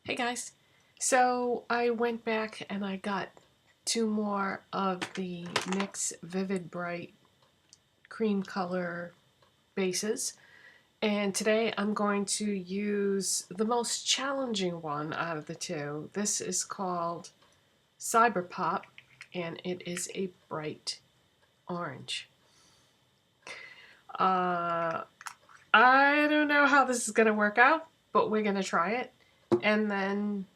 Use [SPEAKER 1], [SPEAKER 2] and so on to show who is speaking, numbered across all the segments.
[SPEAKER 1] Hey guys, so I went back and I got two more of the NYX Vivid Bright cream color bases, and today I'm going to use the most challenging one out of the two. This is called Cyberpop and it is a bright orange. I don't know how this is going to work out, but we're going to try it. And then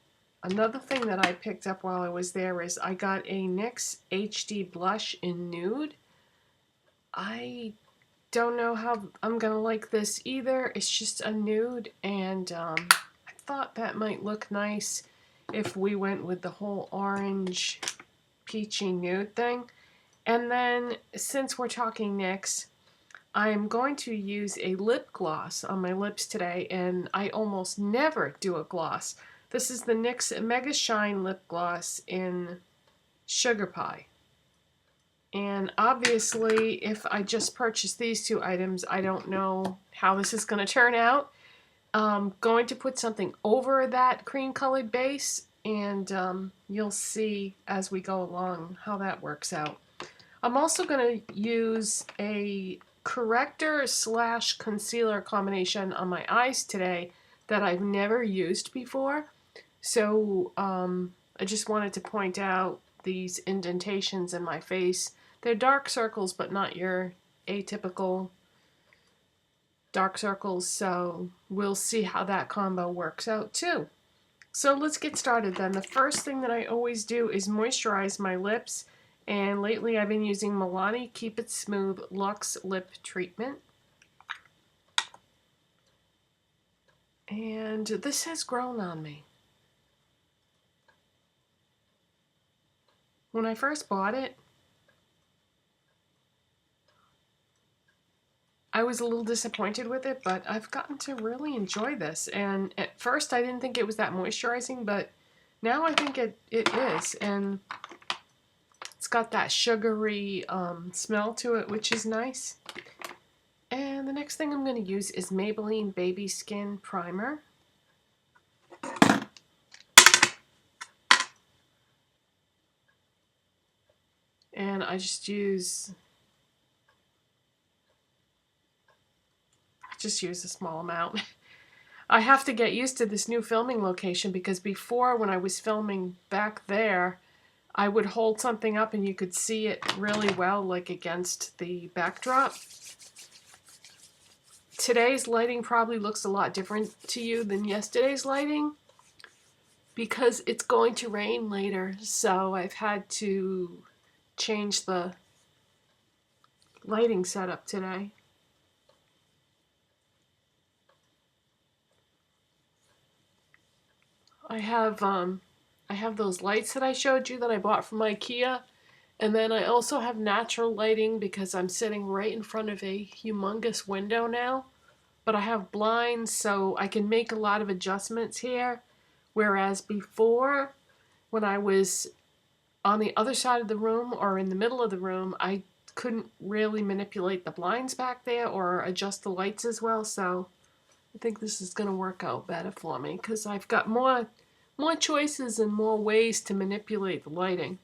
[SPEAKER 1] another thing that I picked up while I was there is I got a NYX HD Blush in Nude. I don't know how I'm going to like this either. It's just a nude, and I thought that might look nice if we went with the whole orange peachy nude thing. And then, since we're talking NYX, I'm going to use a lip gloss on my lips today, and I almost never do a gloss. This is the NYX Mega Shine Lip Gloss in Sugar Pie. And obviously, if I just purchase these two items, I don't know how this is going to turn out. I'm going to put something over that cream colored base, and you'll see as we go along how that works out. I'm also going to use a corrector / concealer combination on my eyes today that I've never used before. So I just wanted to point out these indentations in my face. They're dark circles, but not your atypical dark circles, so we'll see how that combo works out too. So let's get started then. The first thing that I always do is moisturize my lips, and lately I've been using Milani Keep It Smooth Luxe Lip Treatment. And this has grown on me. When I first bought it, I was a little disappointed with it, but I've gotten to really enjoy this. And at first I didn't think it was that moisturizing, but now I think it is. And it's got that sugary smell to it, which is nice. And the next thing I'm going to use is Maybelline Baby Skin Primer. And I just use a small amount. I have to get used to this new filming location, because before, when I was filming back there, I would hold something up and you could see it really well, like against the backdrop. Today's lighting probably looks a lot different to you than yesterday's lighting, because it's going to rain later, so I've had to change the lighting setup today. I have those lights that I showed you that I bought from IKEA, and then I also have natural lighting because I'm sitting right in front of a humongous window now. But I have blinds, so I can make a lot of adjustments here, whereas before, when I was on the other side of the room or in the middle of the room, I couldn't really manipulate the blinds back there or adjust the lights as well. So I think this is going to work out better for me, because I've got more choices and more ways to manipulate the lighting.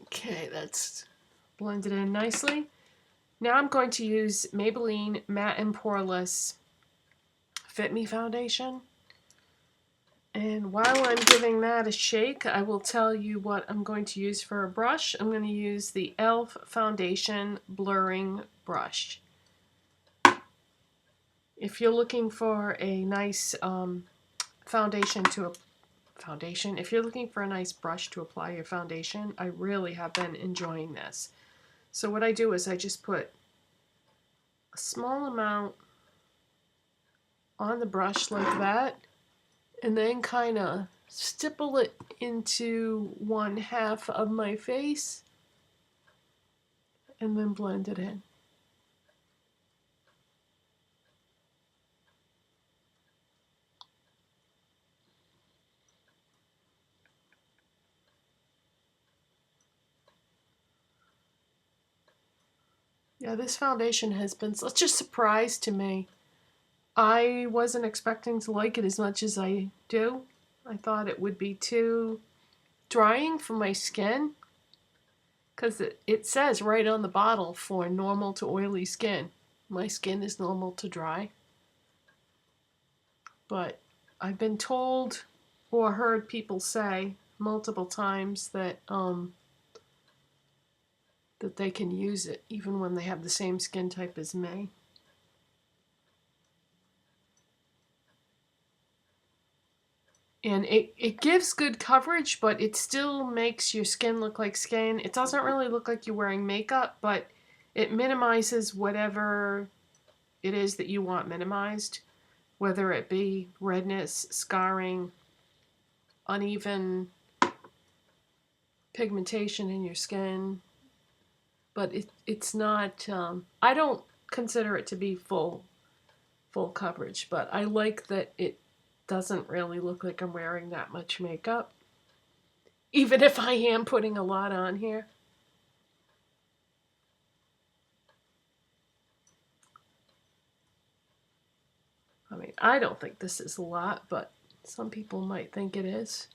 [SPEAKER 1] Okay, that's blended in nicely. Now I'm going to use Maybelline Matte and Poreless Fit Me Foundation. And while I'm giving that a shake, I will tell you what I'm going to use for a brush. I'm going to use the e.l.f. Foundation Blurring Brush. If you're looking for a nice if you're looking for a nice brush to apply your foundation, I really have been enjoying this. So what I do is I just put a small amount on the brush like that, and then kind of stipple it into 1/2 of my face, and then blend it in. Yeah, this foundation has been such a surprise to me. I wasn't expecting to like it as much as I do. I thought it would be too drying for my skin, because it says right on the bottle for normal to oily skin. My skin is normal to dry. But I've been told or heard people say multiple times that that they can use it even when they have the same skin type as me. And it gives good coverage, but it still makes your skin look like skin. It doesn't really look like you're wearing makeup, but it minimizes whatever it is that you want minimized, whether it be redness, scarring, uneven pigmentation in your skin. But it's not, I don't consider it to be full coverage, but I like that it doesn't really look like I'm wearing that much makeup, even if I am putting a lot on here. I mean, I don't think this is a lot, but some people might think it is.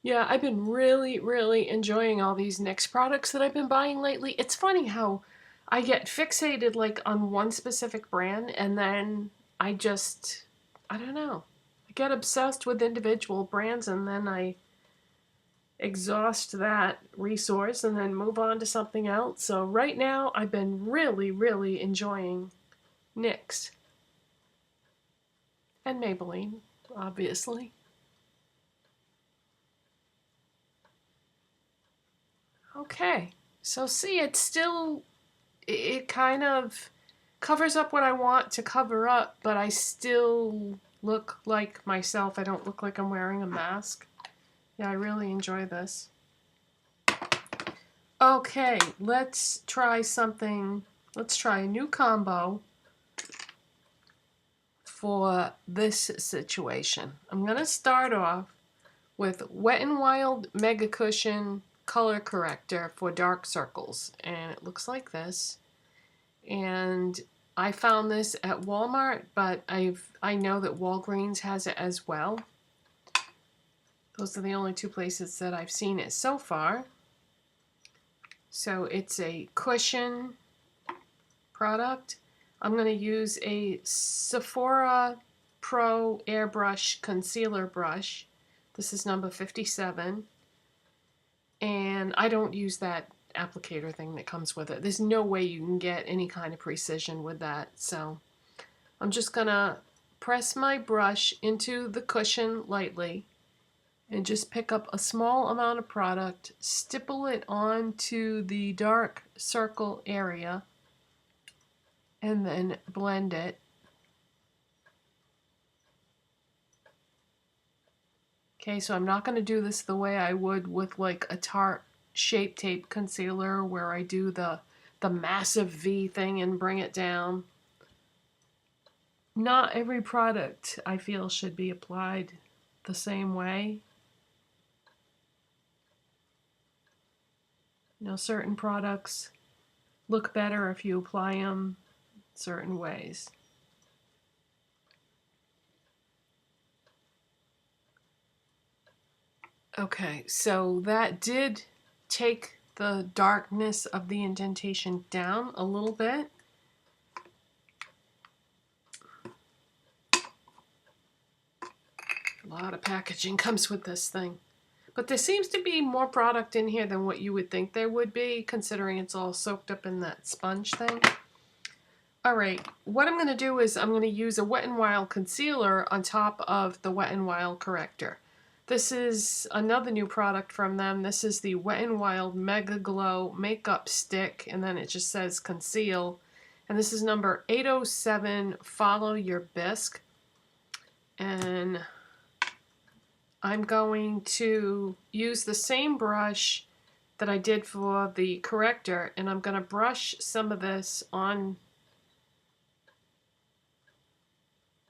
[SPEAKER 1] Yeah, I've been really enjoying all these NYX products that I've been buying lately. It's funny how I get fixated like on one specific brand, and then I don't know. I get obsessed with individual brands, and then I exhaust that resource and then move on to something else. So right now I've been really enjoying NYX and Maybelline, obviously. Okay, so see, it kind of covers up what I want to cover up, but I still look like myself. I don't look like I'm wearing a mask. Yeah, I really enjoy this. Okay, let's try something. Let's try a new combo for this situation. I'm going to start off with Wet n Wild Mega Cushion Color Corrector for dark circles, and it looks like this. And I found this at Walmart, but I know that Walgreens has it as well. Those are the only two places that I've seen it so far. So it's a cushion product. I'm going to use a Sephora Pro Airbrush Concealer Brush. This is number 57. And I don't use that applicator thing that comes with it. There's no way you can get any kind of precision with that. So I'm just going to press my brush into the cushion lightly and just pick up a small amount of product, stipple it onto the dark circle area, and then blend it. Okay, so I'm not going to do this the way I would with like a Tarte Shape Tape concealer where I do the massive V thing and bring it down. Not every product I feel should be applied the same way. You know, certain products look better if you apply them certain ways. Okay, so that did take the darkness of the indentation down a little bit. A lot of packaging comes with this thing. But there seems to be more product in here than what you would think there would be, considering it's all soaked up in that sponge thing. Alright, what I'm going to do is I'm going to use a Wet n Wild concealer on top of the Wet n Wild corrector. This is another new product from them. This is the Wet n Wild Mega Glow Makeup Stick, and then it just says conceal. And this is number 807, Follow Your Bisque. And I'm going to use the same brush that I did for the corrector, and I'm going to brush some of this on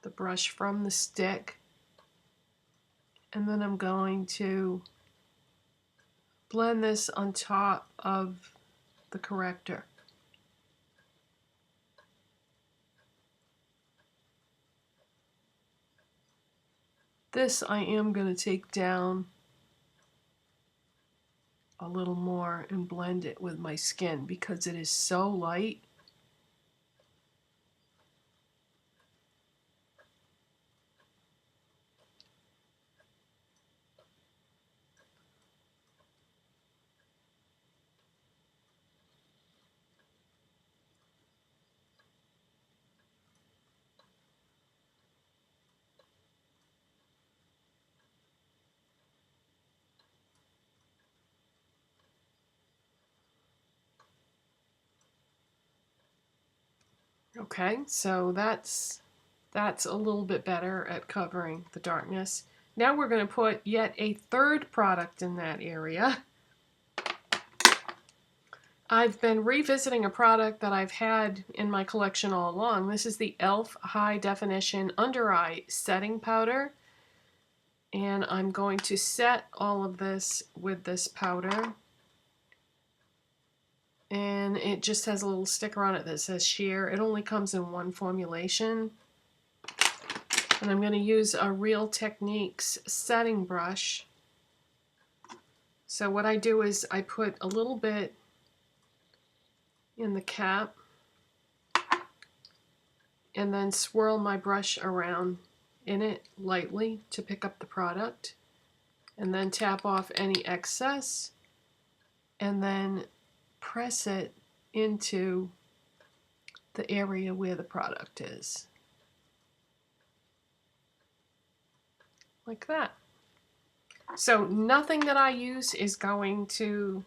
[SPEAKER 1] the brush from the stick, and then I'm going to blend this on top of the corrector. This I am going to take down a little more and blend it with my skin because it is so light. Okay, so that's a little bit better at covering the darkness. Now we're going to put yet a third product in that area. I've been revisiting a product that I've had in my collection all along. This is the e.l.f. High Definition Under Eye Setting Powder. And I'm going to set all of this with this powder. And it just has a little sticker on it that says sheer. It only comes in one formulation. And I'm going to use a Real Techniques setting brush. So what I do is I put a little bit in the cap and then swirl my brush around in it lightly to pick up the product, and then tap off any excess and then press it into the area where the product is. Like that. So nothing that I use is going to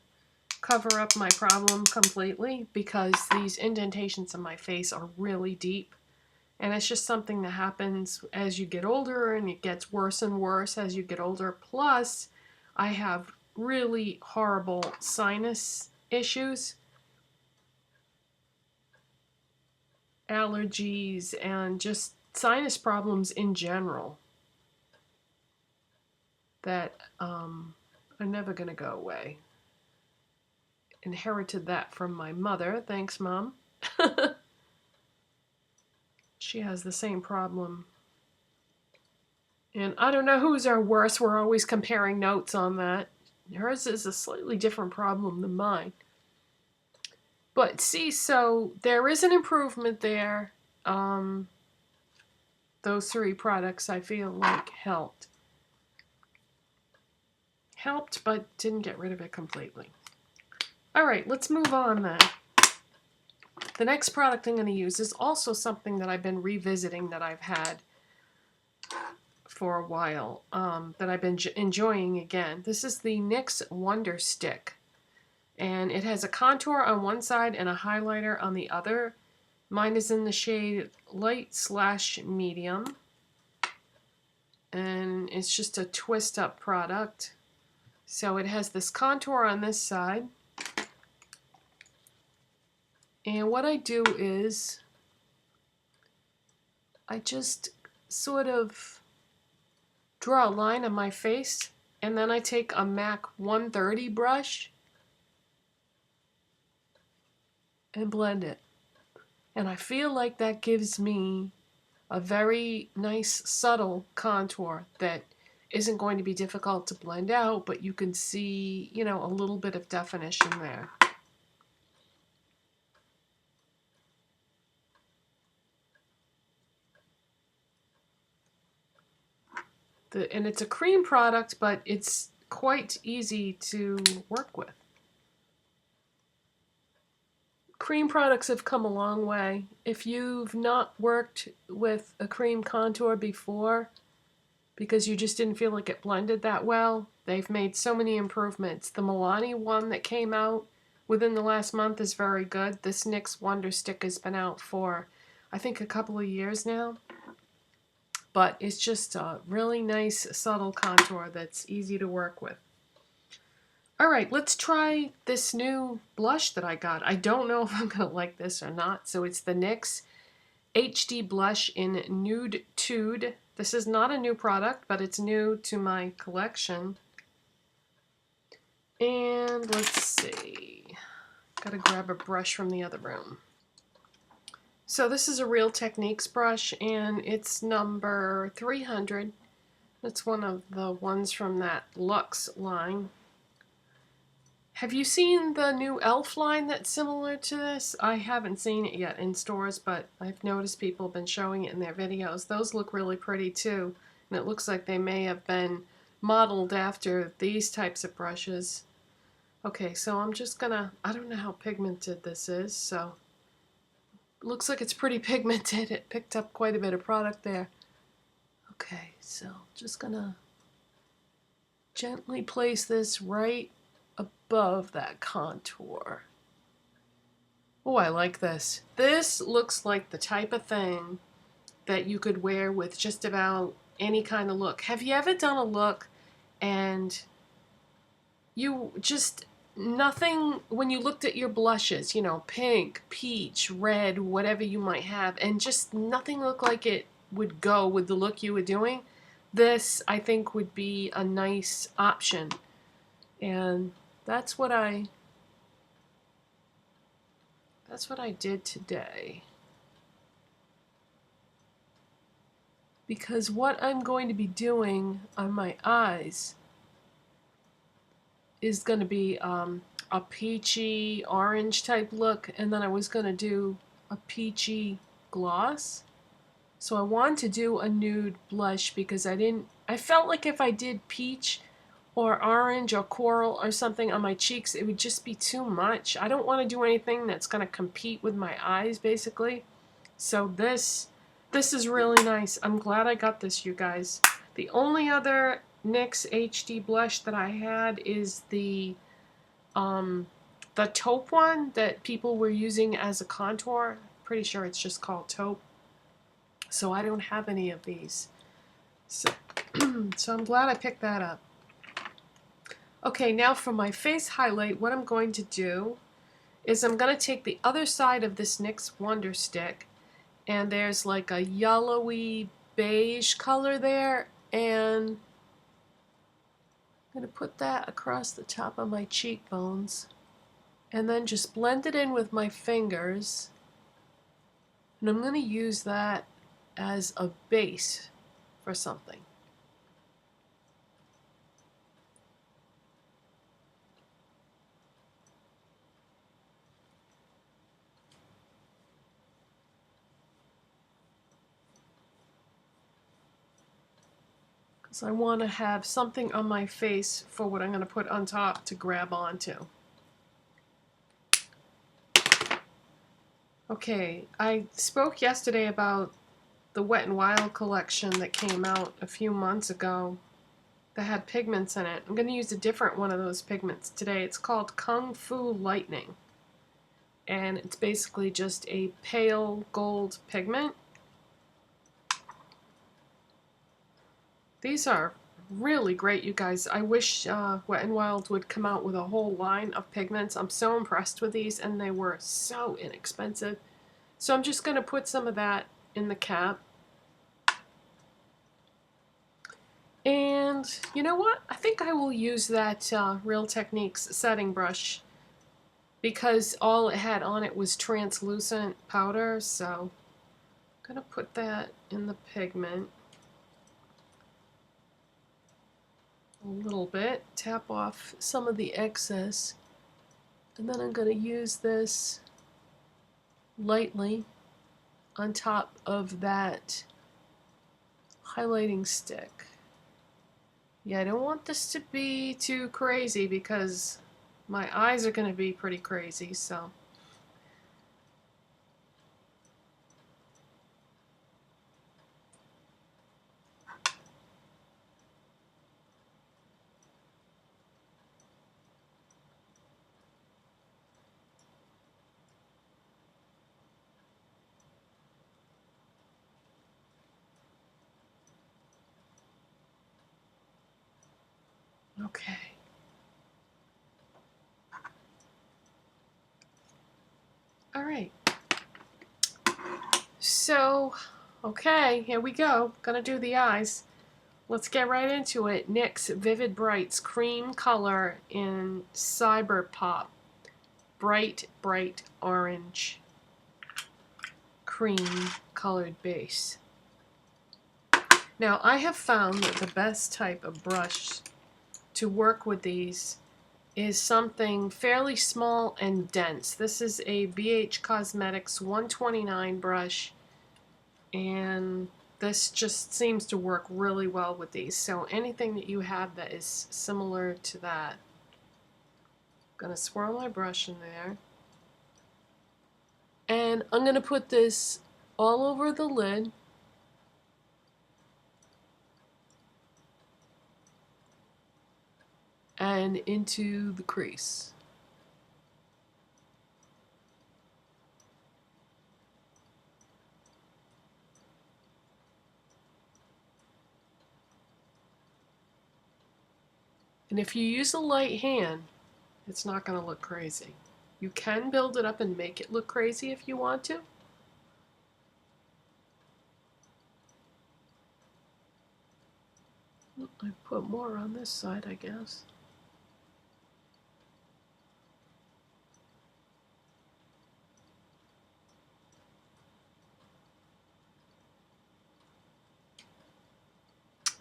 [SPEAKER 1] cover up my problem completely because these indentations in my face are really deep. And it's just something that happens as you get older, and it gets worse and worse as you get older. Plus, I have really horrible sinus issues, allergies, and just sinus problems in general that are never going to go away. Inherited that from my mother. Thanks, Mom. She has the same problem. And I don't know whose are worse. We're always comparing notes on that. Hers is a slightly different problem than mine. But see, so there is an improvement there. Those three products I feel like helped. Helped, but didn't get rid of it completely. Alright, let's move on then. The next product I'm going to use is also something that I've been revisiting that I've had for a while, that I've been enjoying again. This is the NYX Wonder Stick. And it has a contour on one side and a highlighter on the other. Mine is in the shade light/medium. And it's just a twist up product. So it has this contour on this side. And what I do is I just sort of draw a line on my face, and then I take a MAC 130 brush and blend it. And I feel like that gives me a very nice subtle contour that isn't going to be difficult to blend out, but you can see, you know, a little bit of definition there. And it's a cream product, but it's quite easy to work with. Cream products have come a long way. If you've not worked with a cream contour before because you just didn't feel like it blended that well, they've made so many improvements. The Milani one that came out within the last month is very good. This NYX Wonder Stick has been out for, I think, a couple of years now. but it's just a really nice subtle contour that's easy to work with. Alright, let's try this new blush that I got. I don't know if I'm going to like this or not. So it's the NYX HD Blush in Nude'tude. This is not a new product, but it's new to my collection. And let's see. Gotta grab a brush from the other room. So this is a Real Techniques brush, and it's number 300. It's one of the ones from that Luxe line. Have you seen the new e.l.f. line that's similar to this? I haven't seen it yet in stores, but I've noticed people have been showing it in their videos. Those look really pretty too, and it looks like they may have been modeled after these types of brushes. Okay, so I'm just gonna, I don't know how pigmented this is, so looks like it's pretty pigmented. It picked up quite a bit of product there. Okay, so just gonna gently place this right above that contour. Oh, I like this. This looks like the type of thing that you could wear with just about any kind of look. Have you ever done a look and you just, nothing, when you looked at your blushes, you know, pink, peach, red, whatever you might have, and just nothing looked like it would go with the look you were doing? This, I think, would be a nice option. And that's what I did today. Because what I'm going to be doing on my eyes is going to be a peachy orange type look, and then I was going to do a peachy gloss. So I wanted to do a nude blush because I felt like if I did peach or orange or coral or something on my cheeks, it would just be too much. I don't want to do anything that's going to compete with my eyes, basically. So this is really nice. I'm glad I got this, you guys. The only other NYX HD blush that I had is the taupe one that people were using as a contour. Pretty sure it's just called taupe. So I don't have any of these. So, so I'm glad I picked that up. Okay, now for my face highlight, what I'm going to do is I'm going to take the other side of this NYX Wonder Stick, and there's like a yellowy beige color there, and I'm going to put that across the top of my cheekbones, and then just blend it in with my fingers, and I'm going to use that as a base for something. Because I want to have something on my face for what I'm going to put on top to grab onto. Okay, I spoke yesterday about the Wet n Wild collection that came out a few months ago that had pigments in it. I'm going to use a different one of those pigments today. It's called Kung Fu Lightning. And it's basically just a pale gold pigment. These are really great, you guys. I wish Wet n Wild would come out with a whole line of pigments. I'm so impressed with these, and they were so inexpensive. So I'm just going to put some of that in the cap. And you know what? I think I will use that Real Techniques setting brush because all it had on it was translucent powder. So I'm going to put that in the pigment a little bit, tap off some of the excess, and then I'm going to use this lightly on top of that highlighting stick. Yeah, I don't want this to be too crazy because my eyes are going to be pretty crazy, so. Okay. All right. So, okay, here we go. Gonna do the eyes. Let's get right into it. NYX Vivid Brights Cream Color in Cyberpop. Bright, bright orange cream colored base. Now, I have found that the best type of brush to work with these is something fairly small and dense. This is a BH Cosmetics 129 brush, and this just seems to work really well with these. So anything that you have that is similar to that. I'm going to swirl my brush in there. And I'm going to put this all over the lid. And into the crease. And if you use a light hand, it's not going to look crazy. You can build it up and make it look crazy if you want to. I put more on this side, I guess.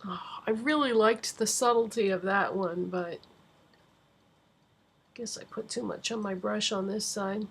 [SPEAKER 1] Oh, I really liked the subtlety of that one, but I guess I put too much on my brush on this side.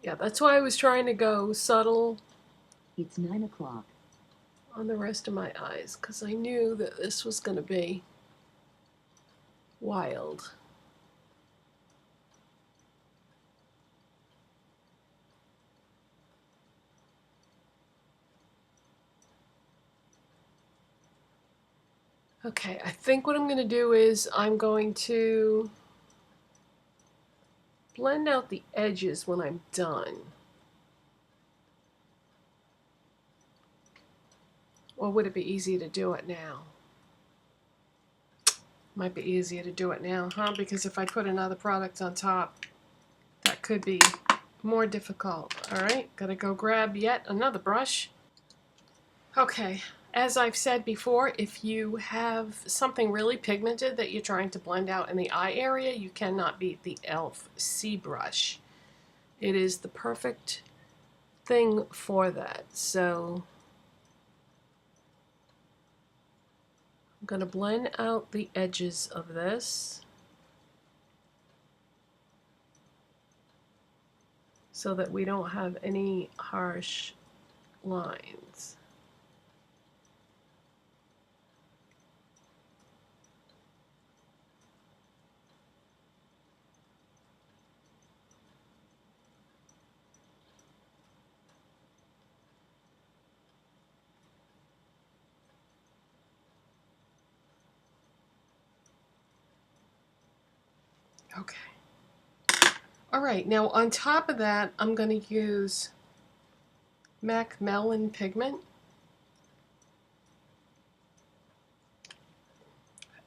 [SPEAKER 1] Yeah, that's why I was trying to go subtle.
[SPEAKER 2] It's 9 o'clock.
[SPEAKER 1] On the rest of my eyes, because I knew that this was going to be wild. Okay, I think what I'm going to do is I'm going to blend out the edges when I'm done. Or would it be easier to do it now? Might be easier to do it now, huh? Because if I put another product on top, that could be more difficult. Alright, gotta go grab yet another brush. Okay, as I've said before, if you have something really pigmented that you're trying to blend out in the eye area, you cannot beat the e.l.f. C brush. It is the perfect thing for that. So I'm going to blend out the edges of this so that we don't have any harsh lines. Okay. Alright, now on top of that, I'm going to use MAC Melon Pigment.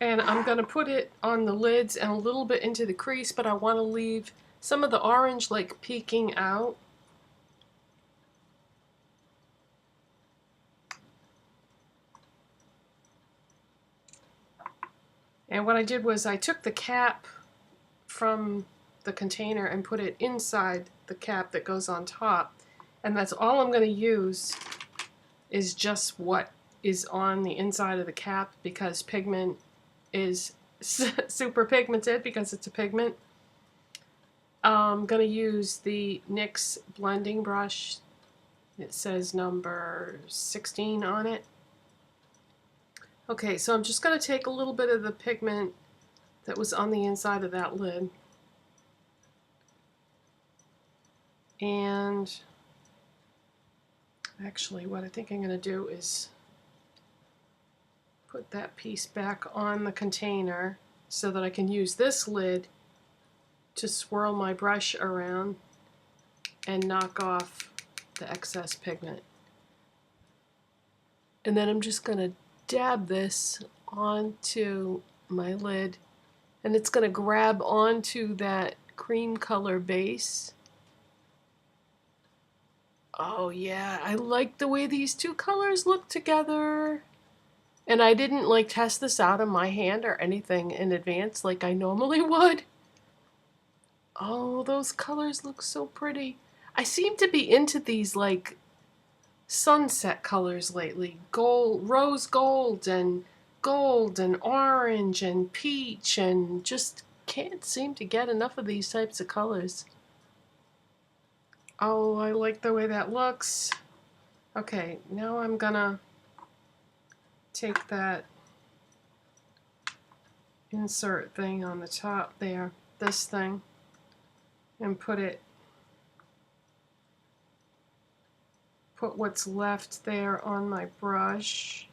[SPEAKER 1] And I'm going to put it on the lids and a little bit into the crease, but I want to leave some of the orange like peeking out. And what I did was I took the cap from the container and put it inside the cap that goes on top. And that's all I'm going to use is just what is on the inside of the cap, because pigment is super pigmented because it's a pigment. I'm going to use the NYX blending brush It says number 16 on it. Okay, so I'm just going to take a little bit of the pigment that was on the inside of that lid. And actually what I think I'm going to do is put that piece back on the container so that I can use this lid to swirl my brush around and knock off the excess pigment. And then I'm just going to dab this onto my lid, and it's going to grab onto that cream color base. Oh yeah, I like the way these two colors look together. And I didn't like test this out on my hand or anything in advance like I normally would. Oh, those colors look so pretty. I seem to be into these like sunset colors lately. Gold, rose gold and orange and peach, and just can't seem to get enough of these types of colors. Oh, I like the way that looks. Okay, now I'm gonna take that insert thing on the top there, this thing, and put what's left there on my brush.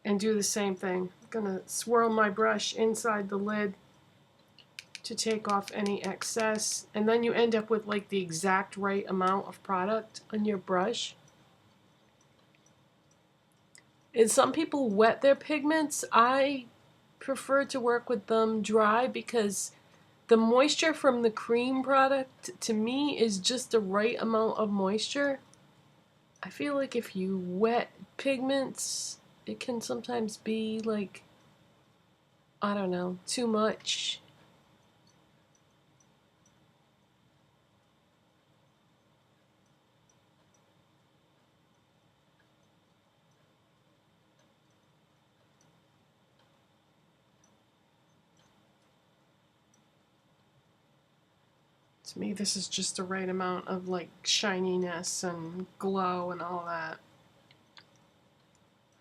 [SPEAKER 1] And do the same thing. I'm gonna swirl my brush inside the lid to take off any excess, and then you end up with like the exact right amount of product on your brush. And some people wet their pigments. I prefer to work with them dry because the moisture from the cream product to me is just the right amount of moisture. I feel like if you wet pigments, it can sometimes be like, I don't know, too much. To me, this is just the right amount of like shininess and glow and all that.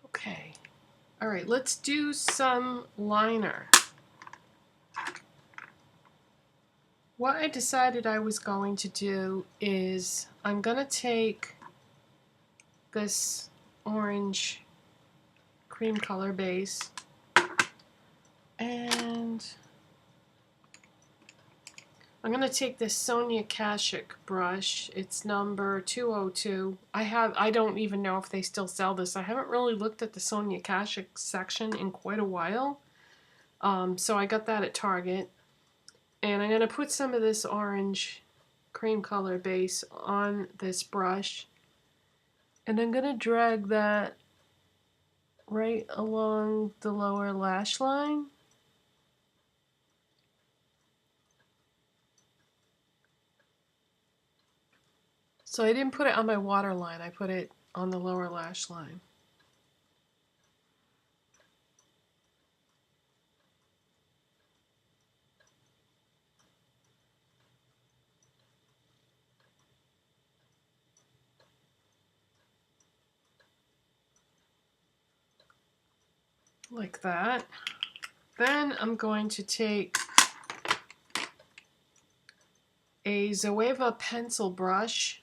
[SPEAKER 1] Okay. All right, let's do some liner. What I decided I was going to do is I'm going to take this orange cream color base and I'm going to take this Sonia Kashuk brush. It's number 202. I don't even know if they still sell this. I haven't really looked at the Sonia Kashuk section in quite a while. So I got that at Target. And I'm going to put some of this orange cream color base on this brush. And I'm going to drag that right along the lower lash line. So I didn't put it on my waterline, I put it on the lower lash line. Like that. Then I'm going to take a Zoeva pencil brush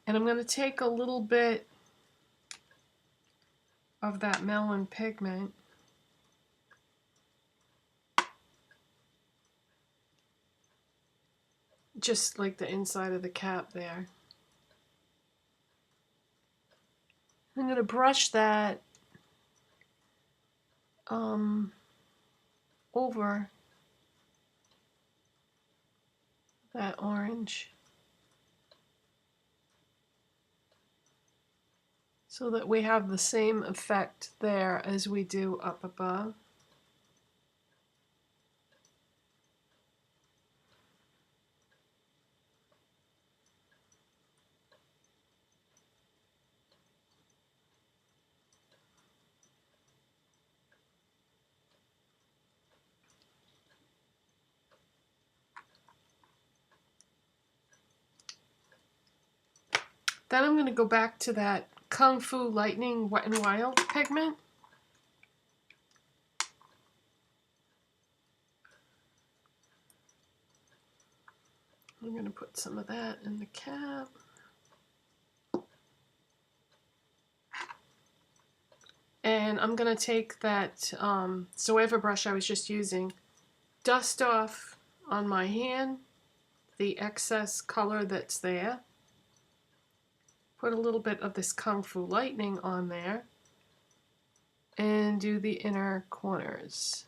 [SPEAKER 1] and I'm going to take a little bit of that Melon pigment just like the inside of the cap there. I'm going to brush that over that orange so that we have the same effect there as we do up above. Then I'm going to go back to that Kung Fu Lightning Wet n Wild pigment. I'm going to put some of that in the cap. And I'm going to take that Zoeva brush I was just using, dust off on my hand the excess color that's there. Put a little bit of this Kung Fu Lightning on there. And do the inner corners.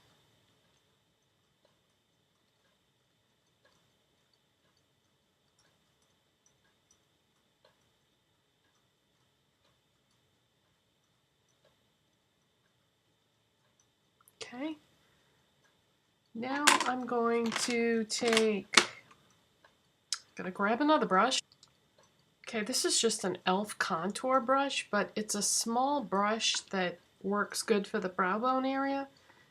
[SPEAKER 1] Okay. Now I'm going to gonna grab another brush. Okay, this is just an e.l.f. contour brush, but it's a small brush that works good for the brow bone area.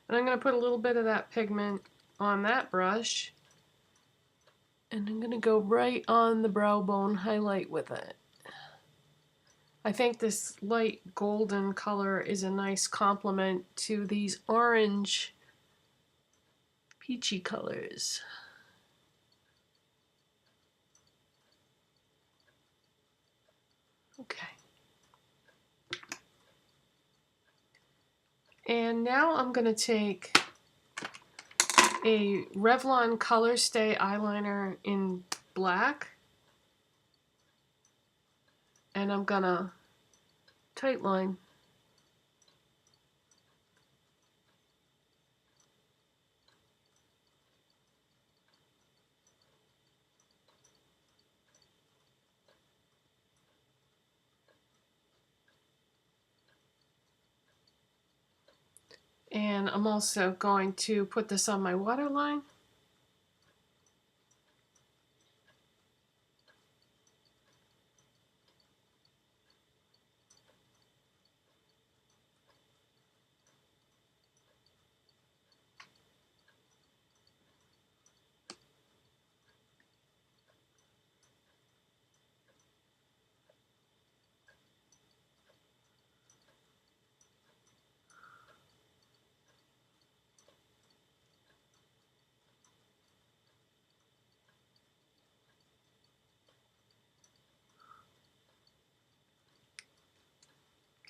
[SPEAKER 1] And I'm gonna put a little bit of that pigment on that brush. And I'm gonna go right on the brow bone highlight with it. I think this light golden color is a nice complement to these orange peachy colors. Okay. And now I'm going to take a Revlon Colorstay eyeliner in black. And I'm going to tightline. And I'm also going to put this on my waterline.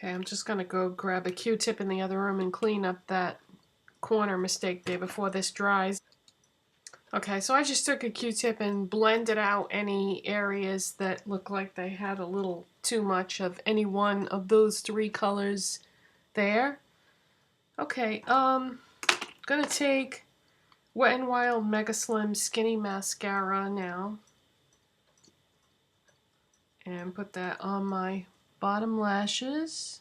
[SPEAKER 1] Okay, I'm just going to go grab a Q-tip in the other room and clean up that corner mistake there before this dries. Okay, so I just took a Q-tip and blended out any areas that look like they had a little too much of any one of those three colors there. Okay, gonna take Wet n Wild Megaslim Skinny Mascara now and put that on my bottom lashes.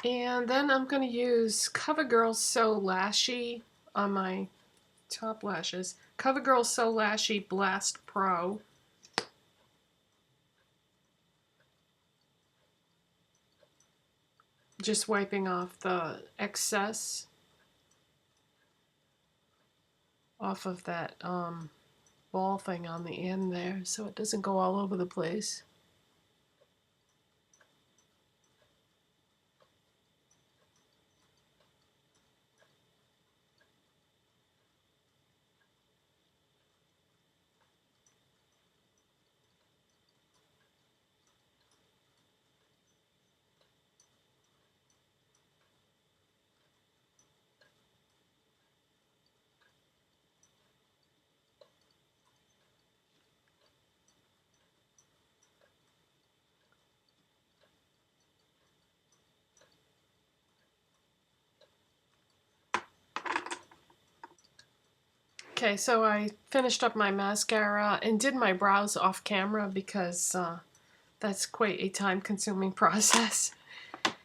[SPEAKER 1] And then I'm going to use CoverGirl So Lashy on my top lashes. CoverGirl So Lashy Blast Pro. Just wiping off the excess off of that ball thing on the end there so it doesn't go all over the place. Okay, so I finished up my mascara and did my brows off camera because that's quite a time-consuming process.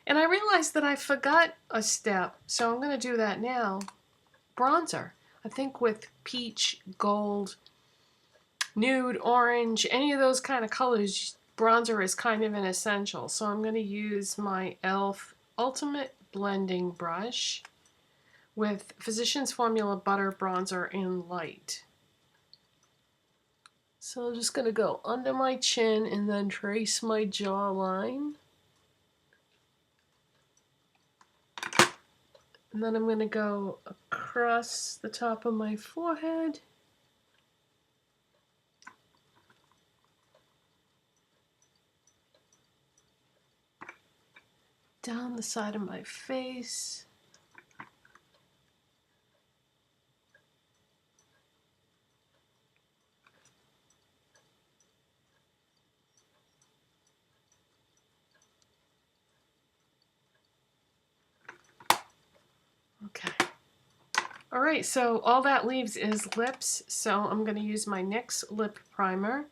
[SPEAKER 1] And I realized that I forgot a step, so I'm going to do that now. Bronzer. I think with peach, gold, nude, orange, any of those kind of colors, bronzer is kind of an essential. So I'm going to use my e.l.f. Ultimate Blending Brush with Physicians Formula Butter Bronzer in Light. So I'm just going to go under my chin and then trace my jawline. And then I'm going to go across the top of my forehead. Down the side of my face. Okay. Alright, so all that leaves is lips, so I'm going to use my NYX Lip Primer.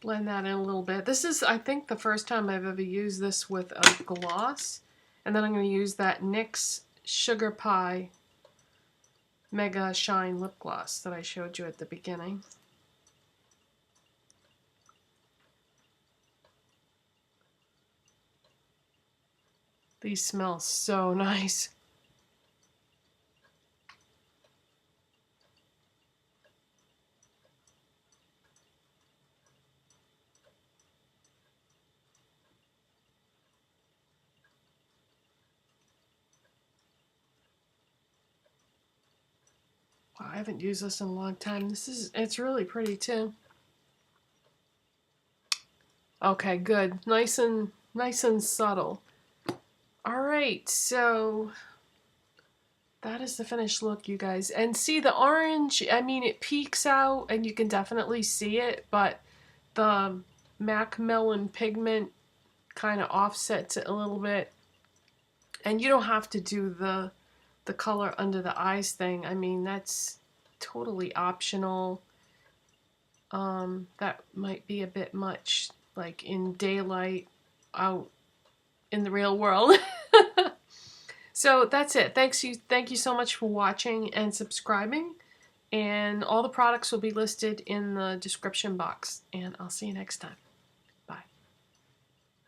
[SPEAKER 1] Blend that in a little bit. This is, I think, the first time I've ever used this with a gloss. And then I'm going to use that NYX Sugar Pie Mega Shine Lip Gloss that I showed you at the beginning. These smell so nice. Wow, I haven't used this in a long time. It's really pretty too. Okay, good. Nice and subtle. All right, so that is the finished look, you guys. And see the orange, I mean, it peeks out and you can definitely see it, but the MAC Melon pigment kind of offsets it a little bit. And you don't have to do the color under the eyes thing. I mean, that's totally optional. That might be a bit much, like in daylight out in the real world. So that's it. Thank you so much for watching and subscribing. And all the products will be listed in the description box. And I'll see you next time.